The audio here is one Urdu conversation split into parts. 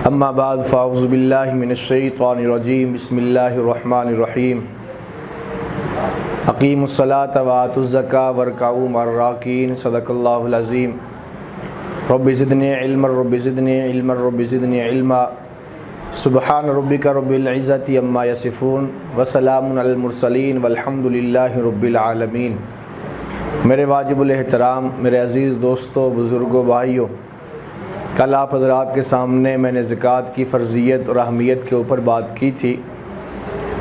اما بعد فاعوذ باللہ من الشیطان الرجیم بسم اللہ الرحمن الرحیم اقیموا الصلاۃ وآتوا الزکاۃ وارکعوا مع الراکعین صدق اللہ العظیم رب زدنی علما رب زدنی علما رب زدنی علما سبحان ربک رب العزۃ عما یصفون وسلام علی المرسلین والحمد للہ رب العالمین۔ میرے واجب الاحترام، میرے عزیز دوستوں، بزرگوں، بھائیوں، کل آپ حضرات کے سامنے میں نے زکوٰۃ کی فرضیت اور اہمیت کے اوپر بات کی تھی۔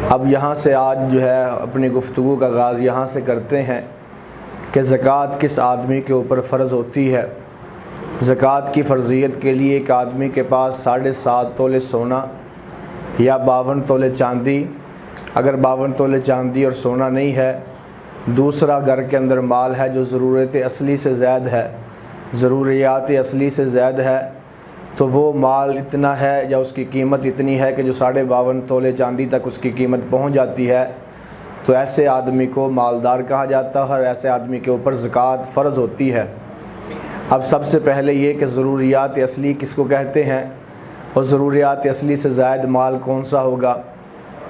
اب یہاں سے آج جو ہے اپنی گفتگو کا آغاز یہاں سے کرتے ہیں کہ زکوٰۃ کس آدمی کے اوپر فرض ہوتی ہے۔ زکوٰۃ کی فرضیت کے لیے ایک آدمی کے پاس 7.5 تولے سونا یا 52 تولے چاندی، اگر 52 تولے چاندی اور سونا نہیں ہے، دوسرا گھر کے اندر مال ہے جو ضرورت اصلی سے زائد ہے، ضروریات اصلی سے زائد ہے، تو وہ مال اتنا ہے یا اس کی قیمت اتنی ہے کہ جو 52.5 تولے چاندی تک اس کی قیمت پہنچ جاتی ہے، تو ایسے آدمی کو مالدار کہا جاتا ہے اور ایسے آدمی کے اوپر زکوٰۃ فرض ہوتی ہے۔ اب سب سے پہلے یہ کہ ضروریات اصلی کس کو کہتے ہیں اور ضروریات اصلی سے زائد مال کون سا ہوگا۔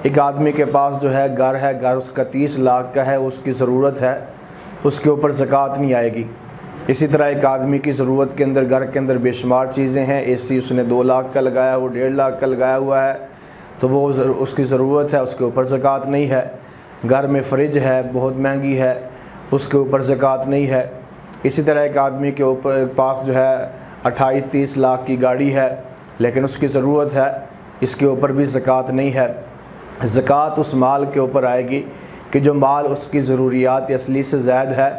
ایک آدمی کے پاس جو ہے گھر اس کا 30 لاکھ کا ہے، اس کی ضرورت ہے، اس کے اوپر زکوٰۃ نہیں آئے گی۔ اسی طرح ایک آدمی کی ضرورت کے اندر گھر کے اندر بے شمار چیزیں ہیں، اے سی اس نے 2 لاکھ کا لگایا، وہ 1.5 لاکھ کا لگایا ہوا ہے، تو وہ اس کی ضرورت ہے، اس کے اوپر زکوٰۃ نہیں ہے۔ گھر میں فریج ہے، بہت مہنگی ہے، اس کے اوپر زکوٰۃ نہیں ہے۔ اسی طرح ایک آدمی کے اوپر پاس جو ہے 28-30 لاکھ کی گاڑی ہے، لیکن اس کی ضرورت ہے، اس کے اوپر بھی زکوٰۃ نہیں ہے۔ زکوٰۃ اس مال کے اوپر آئے گی کہ جو مال اس کی ضروریات اصلی سے زائد ہے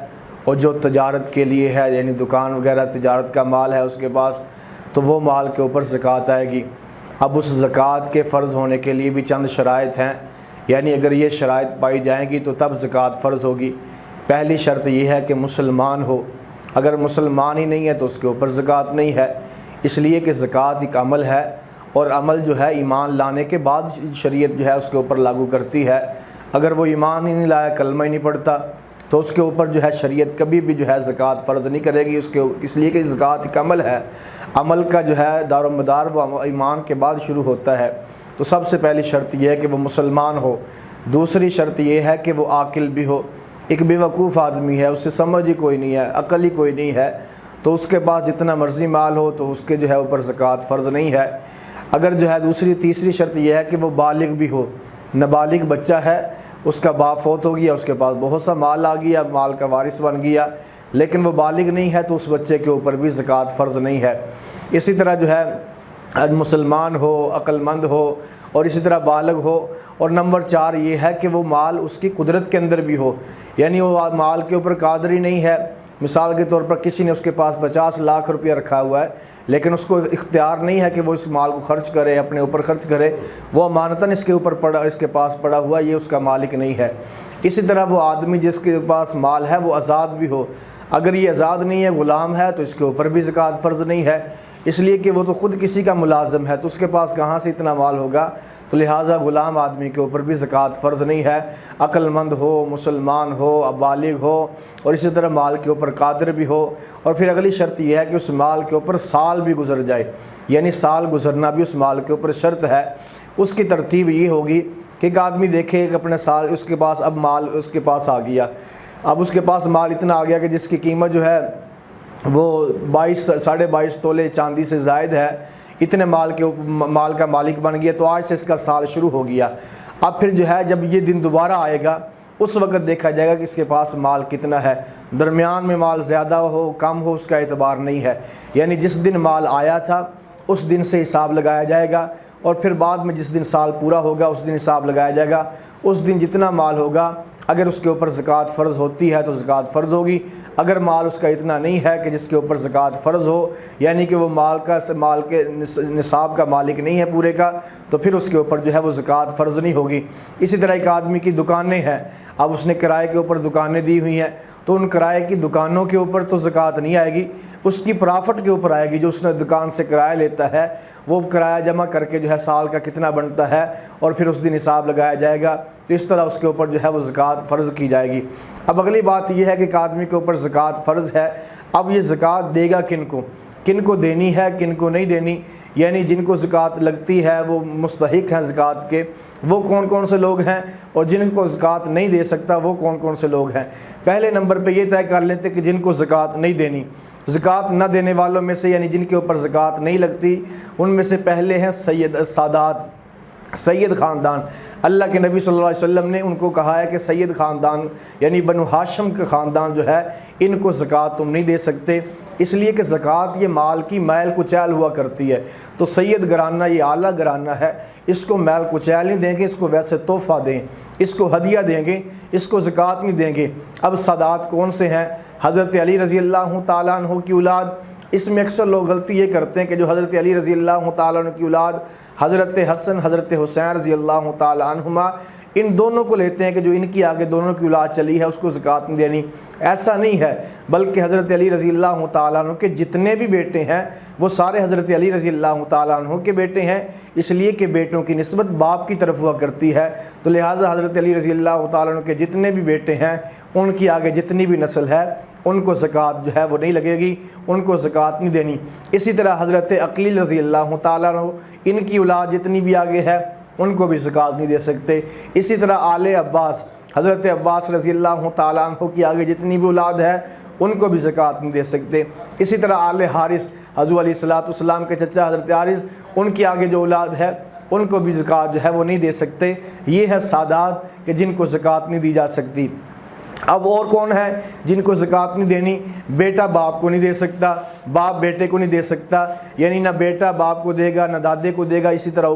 اور جو تجارت کے لیے ہے، یعنی دکان وغیرہ تجارت کا مال ہے اس کے پاس، تو وہ مال کے اوپر زکوٰۃ آئے گی۔ اب اس زکوٰۃ کے فرض ہونے کے لیے بھی چند شرائط ہیں، یعنی اگر یہ شرائط پائی جائیں گی تو تب زکوٰۃ فرض ہوگی۔ پہلی شرط یہ ہے کہ مسلمان ہو، اگر مسلمان ہی نہیں ہے تو اس کے اوپر زکوٰۃ نہیں ہے، اس لیے کہ زکوٰۃ ایک عمل ہے اور عمل جو ہے ایمان لانے کے بعد شریعت جو ہے اس کے اوپر لاگو کرتی ہے۔ اگر وہ ایمان ہی نہیں لایا، کلمہ ہی نہیں پڑھتا، تو اس کے اوپر جو ہے شریعت کبھی بھی جو ہے زکوٰۃ فرض نہیں کرے گی، اس لیے کہ زکوٰۃ ایک عمل ہے، عمل کا جو ہے دار و مدار وہ ایمان کے بعد شروع ہوتا ہے۔ تو سب سے پہلی شرط یہ ہے کہ وہ مسلمان ہو۔ دوسری شرط یہ ہے کہ وہ عاقل بھی ہو۔ ایک بے وقوف آدمی ہے، اسے سمجھ ہی کوئی نہیں ہے، عقل ہی کوئی نہیں ہے، تو اس کے پاس جتنا مرضی مال ہو تو اس کے جو ہے اوپر زکوٰۃ فرض نہیں ہے۔ اگر جو ہے تیسری شرط یہ ہے کہ وہ بالغ بھی ہو۔ نابالغ بچہ ہے، اس کا باپ فوت ہو گیا، اس کے پاس بہت سا مال آ گیا، مال کا وارث بن گیا، لیکن وہ بالغ نہیں ہے تو اس بچے کے اوپر بھی زکوٰۃ فرض نہیں ہے۔ اسی طرح جو ہے مسلمان ہو، عقل مند ہو اور اسی طرح بالغ ہو، اور نمبر 4 یہ ہے کہ وہ مال اس کی قدرت کے اندر بھی ہو، یعنی وہ مال کے اوپر قادر ہی نہیں ہے۔ مثال کے طور پر کسی نے اس کے پاس 50 لاکھ روپیہ رکھا ہوا ہے، لیکن اس کو اختیار نہیں ہے کہ وہ اس مال کو خرچ کرے، اپنے اوپر خرچ کرے، وہ امانتاً اس کے پاس پڑا ہوا ہے، یہ اس کا مالک نہیں ہے۔ اسی طرح وہ آدمی جس کے پاس مال ہے وہ آزاد بھی ہو، اگر یہ آزاد نہیں ہے، غلام ہے، تو اس کے اوپر بھی زکوٰۃ فرض نہیں ہے، اس لیے کہ وہ تو خود کسی کا ملازم ہے، تو اس کے پاس کہاں سے اتنا مال ہوگا، تو لہٰذا غلام آدمی کے اوپر بھی زکوٰۃ فرض نہیں ہے۔ عقل مند ہو، مسلمان ہو، بالغ ہو اور اسی طرح مال کے اوپر قادر بھی ہو۔ اور پھر اگلی شرط یہ ہے کہ اس مال کے اوپر سال بھی گزر جائے، یعنی سال گزرنا بھی اس مال کے اوپر شرط ہے۔ اس کی ترتیب یہ ہوگی کہ ایک آدمی دیکھے کہ اپنے سال اس کے پاس اب مال اس کے پاس آ گیا، اب اس کے پاس مال اتنا آ گیا کہ جس کی قیمت جو ہے وہ 22.5 تولے چاندی سے زائد ہے، اتنے مال کا مالک بن گیا، تو آج سے اس کا سال شروع ہو گیا۔ اب پھر جو ہے جب یہ دن دوبارہ آئے گا اس وقت دیکھا جائے گا کہ اس کے پاس مال کتنا ہے، درمیان میں مال زیادہ ہو کم ہو اس کا اعتبار نہیں ہے، یعنی جس دن مال آیا تھا اس دن سے حساب لگایا جائے گا، اور پھر بعد میں جس دن سال پورا ہوگا اس دن حساب لگایا جائے گا۔ اس دن جتنا مال ہوگا اگر اس کے اوپر زکوٰۃ فرض ہوتی ہے تو زکوٰۃ فرض ہوگی، اگر مال اس کا اتنا نہیں ہے کہ جس کے اوپر زکوٰۃ فرض ہو، یعنی کہ وہ مال کے نصاب کا مالک نہیں ہے پورے کا، تو پھر اس کے اوپر جو ہے وہ زکوٰۃ فرض نہیں ہوگی۔ اسی طرح ایک آدمی کی دکانیں ہیں، اب اس نے کرائے کے اوپر دکانیں دی ہوئی ہیں، تو ان کرائے کی دکانوں کے اوپر تو زکوٰۃ نہیں آئے گی، اس کی پرافٹ کے اوپر آئے گی۔ جو اس نے دکان سے کرایہ لیتا ہے وہ کرایہ جمع کر کے جو ہے سال کا کتنا بنتا ہے اور پھر اس دن حساب لگایا جائے گا، اس طرح اس کے اوپر جو ہے وہ زکوٰۃ فرض کی جائے گی۔ اب اگلی بات یہ ہے کہ ایک آدمی کے اوپر زکوٰۃ فرض ہے، اب یہ زکوٰۃ دے گا کن کو؟ کن کو دینی ہے کن کو نہیں دینی، یعنی جن کو زکوٰۃ لگتی ہے وہ مستحق ہیں زکوٰۃ کے، وہ کون کون سے لوگ ہیں، اور جن کو زکوٰۃ نہیں دے سکتا وہ کون کون سے لوگ ہیں۔ پہلے نمبر پہ یہ طے کر لیتے کہ جن کو زکوٰۃ نہیں دینی۔ زکوٰۃ نہ دینے والوں میں سے یعنی جن کے اوپر زکوٰۃ نہیں لگتی، ان میں سے پہلے ہیں سادات، سید خاندان۔ اللہ کے نبی صلی اللہ علیہ وسلم نے ان کو کہا ہے کہ سید خاندان یعنی بنو ہاشم کا خاندان جو ہے ان کو زکوٰۃ تم نہیں دے سکتے، اس لیے کہ زکوٰۃ یہ مال کی میل کچیل ہوا کرتی ہے۔ تو سید گھرانہ یہ اعلیٰ گھرانہ ہے، اس کو میل کچیل نہیں دیں گے، اس کو ویسے تحفہ دیں، اس کو ہدیہ دیں گے، اس کو زکوٰۃ نہیں دیں گے۔ اب سادات کون سے ہیں؟ حضرت علی رضی اللہ تعالیٰ عنہ کی اولاد۔ اس میں اکثر لوگ غلطی یہ کرتے ہیں کہ جو حضرت علی رضی اللہ تعالیٰ عنہ کی اولاد حضرت حسن حضرت حسین رضی اللہ تعالیٰ عنہما، ان دونوں کو لیتے ہیں کہ جو ان کی آگے دونوں کی اولاد چلی ہے اس کو زکوٰۃ نہیں دینی۔ ایسا نہیں ہے، بلکہ حضرت علی رضی اللہ تعالیٰ عنہ کے جتنے بھی بیٹے ہیں وہ سارے حضرت علی رضی اللہ تعالیٰ عنہ کے بیٹے ہیں، اس لیے کہ بیٹوں کی نسبت باپ کی طرف ہوا کرتی ہے، تو لہٰذا حضرت علی رضی اللہ تعالیٰ عنہ کے جتنے بھی بیٹے ہیں ان کی آگے جتنی بھی نسل ہے ان کو زکوٰۃ جو ہے وہ نہیں لگے گی، ان کو زکوٰۃ نہیں دینی۔ اسی طرح حضرت عقیل رضی اللہ تعالیٰ عنہ، ان کی اولاد جتنی بھی آگے ہے ان کو بھی زکوٰۃ نہیں دے سکتے۔ اسی طرح آل عباس، حضرت عباس رضی اللہ تعالیٰ عنہ کی آگے جتنی بھی اولاد ہے ان کو بھی زکوٰۃ نہیں دے سکتے۔ اسی طرح آل حارث، حضور علیہ الصلوۃ والسلام کے چچا حضرت حارث، ان کی آگے جو اولاد ہے ان کو بھی زکوٰۃ جو ہے وہ نہیں دے سکتے۔ یہ ہے سادات کہ جن کو زکوٰۃ نہیں دی جا سکتی۔ اب اور کون ہے جن کو زکوٰۃ نہیں دینی؟ بیٹا باپ کو نہیں دے سکتا، باپ بیٹے کو نہیں دے سکتا، یعنی نہ بیٹا باپ کو دے گا نہ دادے کو دے گا، اسی طرح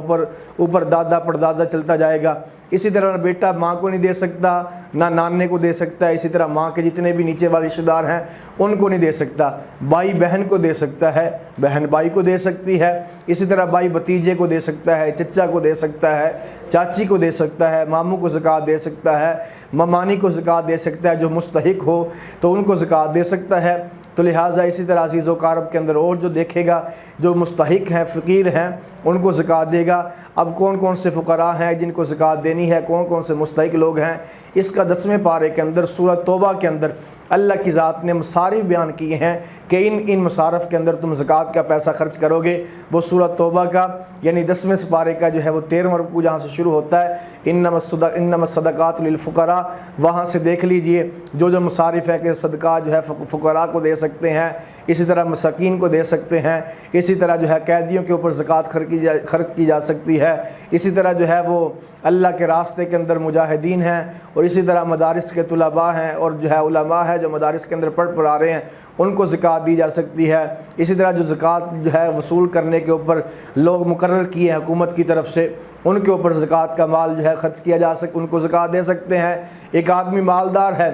اوپر دادا پردادا چلتا جائے گا۔ اسی طرح نہ بیٹا ماں کو نہیں دے سکتا نہ نانے کو دے سکتا ہے، اسی طرح ماں کے جتنے بھی نیچے والے رشتہ دار ہیں ان کو نہیں دے سکتا۔ بھائی بہن کو دے سکتا ہے، بہن بھائی کو دے سکتی ہے، اسی طرح بھائی بھتیجے کو دے سکتا ہے، چچا کو دے سکتا ہے، چاچی کو دے سکتا ہے، ماموں کو زکوٰۃ دے سکتا ہے، ممانی کو زکوٰۃ دے سکتا ہے، جو مستحق ہو تو ان کو زکوٰۃ دے سکتا ہے۔ تو لہٰذا اسی طرح عزیز و اقارب کے اندر اور جو دیکھے گا جو مستحق ہیں فقیر ہیں ان کو زکوٰۃ دے گا۔ اب کون کون سے فقراء ہیں جن کو زکوٰۃ دینی ہے، کون کون سے مستحق لوگ ہیں، اس کا 10ویں پارے کے اندر سورۃ توبہ کے اندر اللہ کی ذات نے مصارف بیان کیے ہیں کہ ان مصارف کے اندر تم زکوٰۃ کا پیسہ خرچ کرو گے۔ وہ سورۃ توبہ کا یعنی 10ویں پارے کا جو ہے وہ 13واں رکوع جہاں سے شروع ہوتا ہے، انما الصدقات للفقراء، وہاں سے دیکھ لیجئے جو مصارف ہے کہ صدقہ جو ہے فقراء کو دے سکتے ہیں، اسی طرح مساکین کو دے سکتے ہیں، اسی طرح جو ہے قیدیوں کے اوپر زکوٰۃ خرچ کی جا سکتی ہے، اسی طرح جو ہے وہ اللہ کے راستے کے اندر مجاہدین ہیں، اور اسی طرح مدارس کے طلباء ہیں اور جو ہے علماء ہیں جو مدارس کے اندر پڑھ آ رہے ہیں ان کو زکوٰۃ دی جا سکتی ہے۔ اسی طرح جو زکوٰۃ جو ہے وصول کرنے کے اوپر لوگ مقرر کیے ہیں حکومت کی طرف سے ان کے اوپر زکوٰۃ کا مال جو ہے خرچ کیا جا سکتا، ان کو زکوٰۃ دے سکتے ہیں۔ ایک آدمی مالدار ہے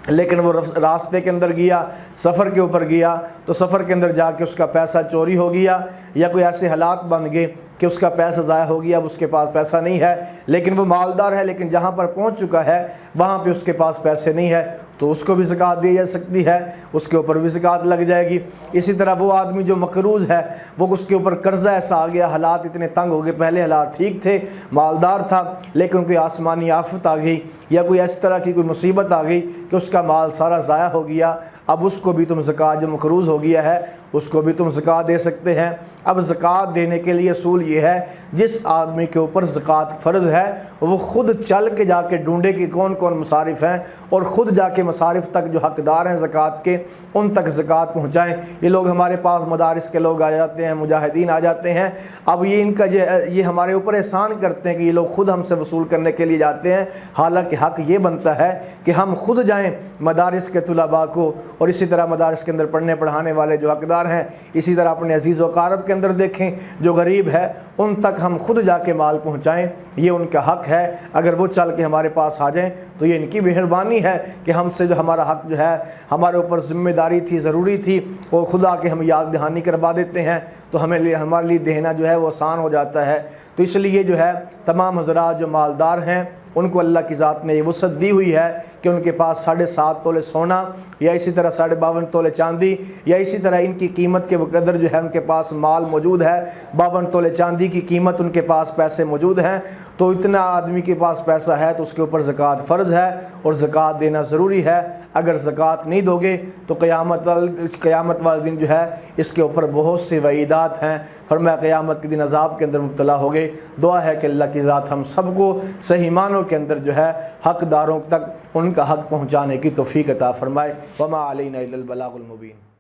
لیکن وہ راستے کے اندر گیا، سفر کے اوپر گیا تو سفر کے اندر جا کے اس کا پیسہ چوری ہو گیا یا کوئی ایسے حالات بن گئے کہ اس کا پیسہ ضائع ہو گیا، اب اس کے پاس پیسہ نہیں ہے، لیکن وہ مالدار ہے، لیکن جہاں پر پہنچ چکا ہے وہاں پہ اس کے پاس پیسے نہیں ہے تو اس کو بھی زکوٰۃ دی جا سکتی ہے، اس کے اوپر بھی زکوٰۃ لگ جائے گی۔ اسی طرح وہ آدمی جو مقروض ہے، وہ اس کے اوپر قرضہ ایسا آ گیا، حالات اتنے تنگ ہو گئے، پہلے حالات ٹھیک تھے، مالدار تھا، لیکن کوئی آسمانی آفت آ گئی یا کوئی اس طرح کی کوئی مصیبت آ گئی کہ اس کا مال سارا ضائع ہو گیا، اب اس کو بھی تم زکوٰۃ، جو مقروض ہو گیا ہے اس کو بھی تم زکوٰۃ دے سکتے ہیں۔ اب زکوٰۃ دینے کے لیے اصول یہ ہے جس آدمی کے اوپر زکوٰۃ فرض ہے وہ خود چل کے جا کے ڈھونڈے کہ کون کون مصارف ہیں اور خود جا کے مصارف تک جو حقدار ہیں زکوٰۃ کے ان تک زکوٰۃ پہنچائیں۔ یہ لوگ ہمارے پاس مدارس کے لوگ آ جاتے ہیں، مجاہدین آ جاتے ہیں، اب یہ ان کا یہ ہمارے اوپر احسان کرتے ہیں کہ یہ لوگ خود ہم سے وصول کرنے کے لیے جاتے ہیں، حالانکہ حق یہ بنتا ہے کہ ہم خود جائیں مدارس کے طلباء کو اور اسی طرح مدارس کے اندر پڑھنے پڑھانے والے جو حقدار ہیں، اسی طرح اپنے عزیز و اقارب کے اندر دیکھیں جو غریب ہے ان تک ہم خود جا کے مال پہنچائیں، یہ ان کا حق ہے۔ اگر وہ چل کے ہمارے پاس آ جائیں تو یہ ان کی مہربانی ہے کہ ہم سے جو ہمارا حق جو ہے ہمارے اوپر ذمہ داری تھی، ضروری تھی، وہ خدا کے ہم یاد دہانی کروا دیتے ہیں تو ہمارے لیے دینا جو ہے وہ آسان ہو جاتا ہے۔ تو اس لیے جو ہے تمام حضرات جو مالدار ہیں ان کو اللہ کی ذات نے یہ وسعت دی ہوئی ہے کہ ان کے پاس 7.5 تولے سونا یا اسی طرح 52 تولے چاندی یا اسی طرح ان کی قیمت کے قدر جو ہے ان کے پاس مال موجود ہے، 52 تولے چاندی کی قیمت ان کے پاس پیسے موجود ہیں، تو اتنا آدمی کے پاس پیسہ ہے تو اس کے اوپر زکوٰۃ فرض ہے اور زکوٰۃ دینا ضروری ہے۔ اگر زکوٰۃ نہیں دو گے تو قیامت والے دن جو ہے اس کے اوپر بہت سی وعیدات ہیں، فرمایا قیامت کے دن عذاب کے اندر مبتلا ہوگے۔ دعا ہے کہ اللہ کی ذات ہم سب کو صحیح معنوں کے اندر جو ہے حقداروں تک ان کا حق پہنچانے کی توفیق عطا فرمائے۔ وما علینا الا البلاغ المبین۔